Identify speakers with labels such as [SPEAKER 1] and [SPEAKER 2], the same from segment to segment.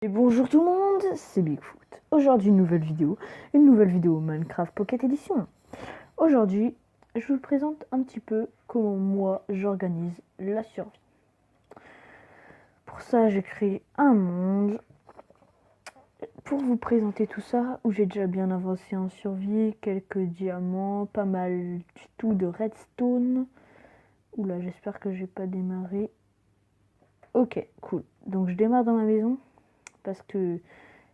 [SPEAKER 1] Et bonjour tout le monde, c'est Bigfoot. Aujourd'hui une nouvelle vidéo Minecraft Pocket Edition. Aujourd'hui, je vous présente un petit peu comment moi j'organise la survie. Pour ça, j'ai créé un monde pour vous présenter tout ça, où j'ai déjà bien avancé en survie, quelques diamants, pas mal du tout de redstone. Oula, j'espère que j'ai pas démarré. Ok, cool. Donc je démarre dans ma maison parce que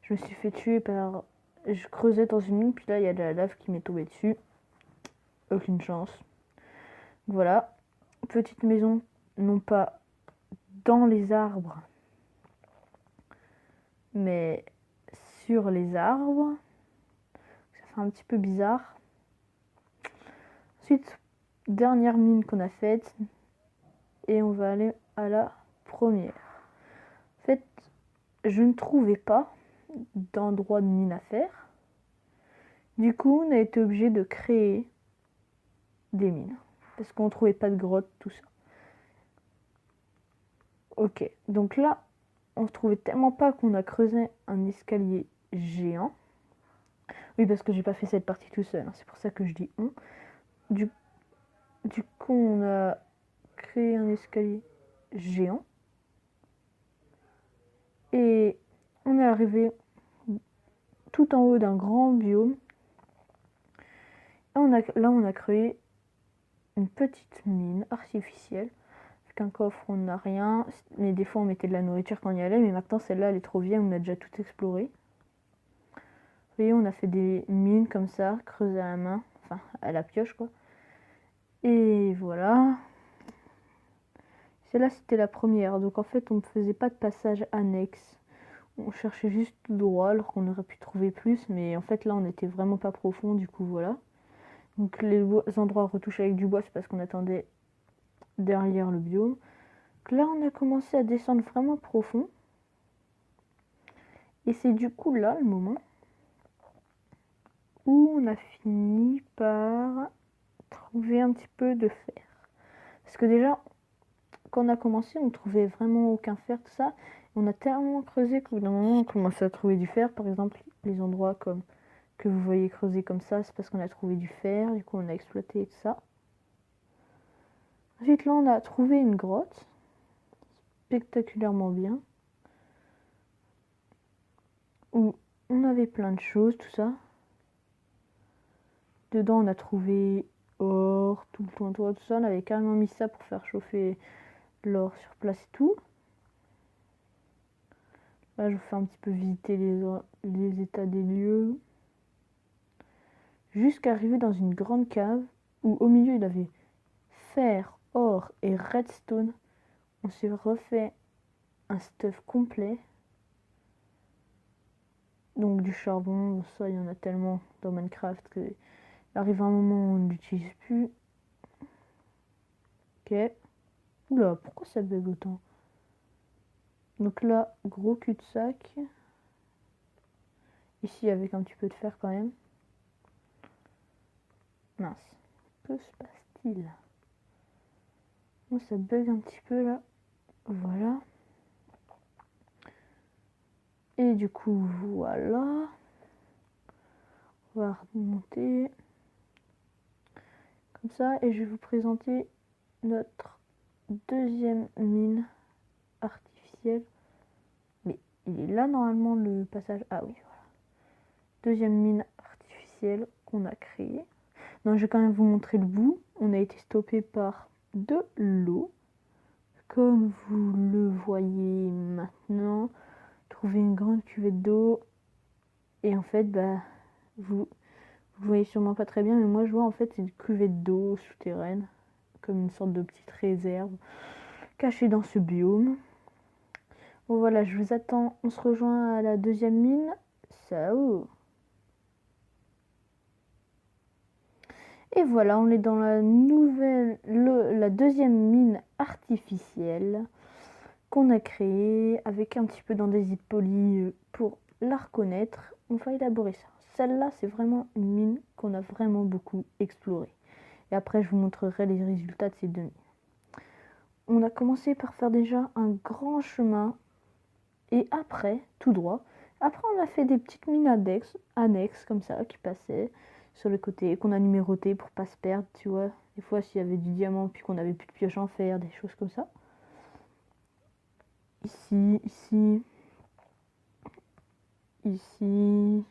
[SPEAKER 1] je me suis fait tuer par... Je creusais dans une mine, puis là, il y a de la lave qui m'est tombée dessus. Aucune chance. Voilà. Petite maison, non pas dans les arbres, mais sur les arbres. Ça fait un petit peu bizarre. Ensuite, dernière mine qu'on a faite. Et on va aller à la première. En fait, je ne trouvais pas d'endroit de mine à faire. Du coup, on a été obligé de créer des mines. Parce qu'on ne trouvait pas de grotte, tout ça. Ok, donc là, on se trouvait tellement pas qu'on a creusé un escalier géant. Oui, parce que j'ai pas fait cette partie tout seul, hein, c'est pour ça que je dis on. Du coup, on a créé un escalier géant. Et on est arrivé tout en haut d'un grand biome. Et là, on a créé une petite mine artificielle. Avec un coffre, on n'a rien. Mais des fois, on mettait de la nourriture quand on y allait. Mais maintenant, celle-là, elle est trop vieille, on a déjà tout exploré. Vous voyez, on a fait des mines comme ça, creusées à la main. Enfin, à la pioche, quoi. Et voilà. Celle-là, c'était la première. Donc, en fait, on ne faisait pas de passage annexe. On cherchait juste tout droit, alors qu'on aurait pu trouver plus. Mais en fait, là, on n'était vraiment pas profond. Du coup, voilà. Donc, les endroits retouchés avec du bois, c'est parce qu'on attendait derrière le biome. Donc là, on a commencé à descendre vraiment profond. Et c'est du coup là, le moment où on a fini par trouver un petit peu de fer. Parce que déjà, quand on a commencé, on trouvait vraiment aucun fer, tout ça. On a tellement creusé qu'au bout d'un moment, on commençait à trouver du fer. Par exemple, les endroits comme que vous voyez creuser comme ça, c'est parce qu'on a trouvé du fer. Du coup, on a exploité tout ça. Ensuite, là, on a trouvé une grotte, spectaculairement bien, où on avait plein de choses, tout ça. Dedans, on a trouvé or, tout le toit, tout ça. On avait carrément mis ça pour faire chauffer l'or sur place et tout. Là, je vous fais un petit peu visiter les états des lieux. Jusqu'à arriver dans une grande cave où au milieu il avait fer, or et redstone. On s'est refait un stuff complet. Donc du charbon, ça il y en a tellement dans Minecraft qu'il arrive un moment où on ne l'utilise plus. Ok. Oula, pourquoi ça bug autant? Donc là, gros cul-de-sac. Ici avec un petit peu de fer quand même. Mince. Que se passe-t-il? Bon, ça bug un petit peu là. Voilà. Et du coup, voilà. On va remonter. Comme ça. Et je vais vous présenter notre deuxième mine artificielle. Mais il est là normalement le passage. Ah oui, voilà. Deuxième mine artificielle qu'on a créée. Non, je vais quand même vous montrer le bout. On a été stoppé par de l'eau. Comme vous le voyez maintenant. Trouver une grande cuvette d'eau. Et en fait, bah, vous voyez sûrement pas très bien, mais moi je vois en fait c'est une cuvette d'eau souterraine, comme une sorte de petite réserve cachée dans ce biome. Bon voilà, je vous attends, on se rejoint à la deuxième mine. Ciao. Et voilà, on est dans la la deuxième mine artificielle qu'on a créée avec un petit peu d'andésite poli pour la reconnaître. On va élaborer ça. Celle-là, c'est vraiment une mine qu'on a vraiment beaucoup explorée. Et après, je vous montrerai les résultats de ces deux mines. On a commencé par faire déjà un grand chemin Et après, tout droit, après on a fait des petites mines annexes comme ça, qui passaient sur le côté, qu'on a numéroté pour pas se perdre, tu vois. Des fois, s'il y avait du diamant, puis qu'on avait plus de pioche en fer, des choses comme ça. Ici, ici, ici.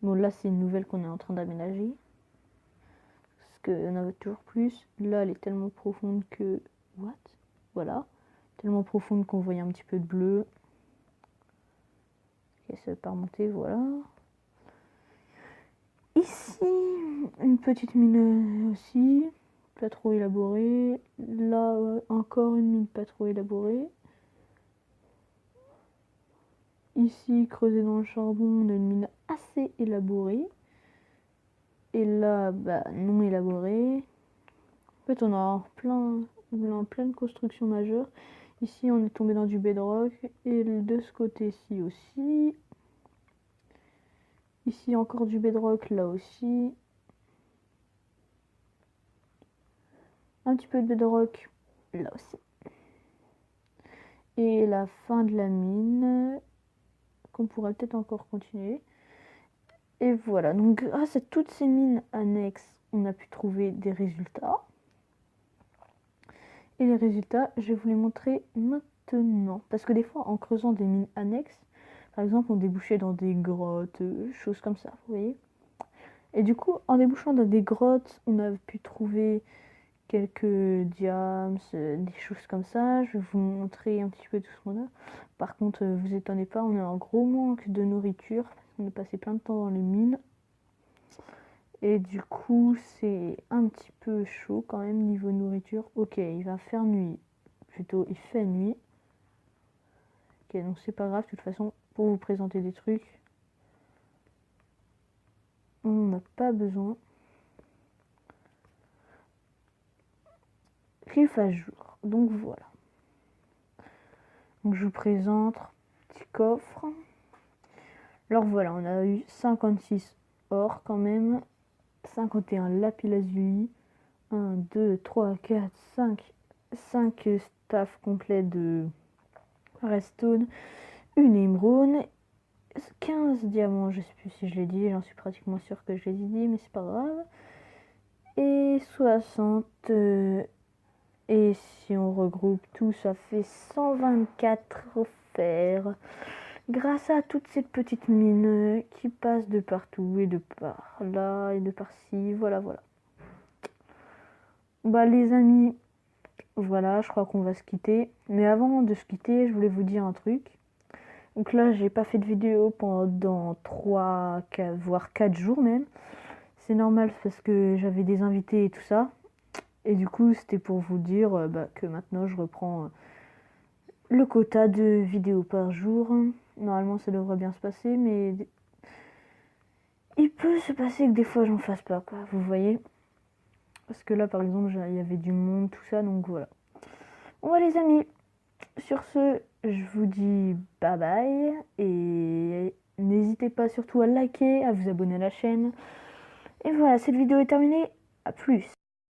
[SPEAKER 1] Bon, là, c'est une nouvelle qu'on est en train d'aménager. Parce qu'on en veut toujours plus. Là, elle est tellement profonde que... What? Voilà. Tellement profonde qu'on voyait un petit peu de bleu. Ok, ça ne veut pas remonter, voilà. Ici, une petite mine aussi, pas trop élaborée. Là, encore une mine pas trop élaborée. Ici, creusé dans le charbon, on a une mine assez élaborée. Et là, bah, non élaborée. En fait, on a en pleine construction majeure. Ici, on est tombé dans du bedrock. Et de ce côté-ci aussi. Ici, encore du bedrock, là aussi. Un petit peu de bedrock, là aussi. Et la fin de la mine, qu'on pourrait peut-être encore continuer. Et voilà, donc grâce à toutes ces mines annexes, on a pu trouver des résultats. Et les résultats, je vais vous les montrer maintenant. Parce que des fois, en creusant des mines annexes, par exemple, on débouchait dans des grottes, choses comme ça, vous voyez. Et du coup, en débouchant dans des grottes, on a pu trouver quelques diams, des choses comme ça. Je vais vous montrer un petit peu tout ce qu'on a. Par contre, vous étonnez pas, on a un gros manque de nourriture. On a passé plein de temps dans les mines. Et du coup, c'est un petit peu chaud quand même niveau nourriture. Ok, il va faire nuit. Plutôt, il fait nuit. Ok, donc c'est pas grave. De toute façon, pour vous présenter des trucs, on n'a pas besoin qu'il fasse jour. Donc voilà. Donc je vous présente petit coffre. Alors voilà, on a eu 56 or quand même, 51 lapis lazuli, 1, 2, 3, 4, 5 staffs complets de redstone, une émeraude, 15 diamants, je sais plus si je l'ai dit, j'en suis pratiquement sûre que je les ai dit, mais c'est pas grave, et 60, et si on regroupe tout, ça fait 124 fer. Grâce à toutes ces petites mines qui passent de partout et de par là et de par-ci, voilà. Bah les amis, voilà, je crois qu'on va se quitter. Mais avant de se quitter, je voulais vous dire un truc. Donc là, j'ai pas fait de vidéo pendant 3, 4, voire 4 jours même. C'est normal parce que j'avais des invités et tout ça. Et du coup, c'était pour vous dire que maintenant, je reprends le quota de vidéos par jour. Normalement, ça devrait bien se passer, mais il peut se passer que des fois, j'en fasse pas, quoi. Vous voyez? Parce que là, par exemple, il y avait du monde, tout ça, donc voilà. Bon, les amis, sur ce, je vous dis bye bye. Et n'hésitez pas surtout à liker, à vous abonner à la chaîne. Et voilà, cette vidéo est terminée. À plus.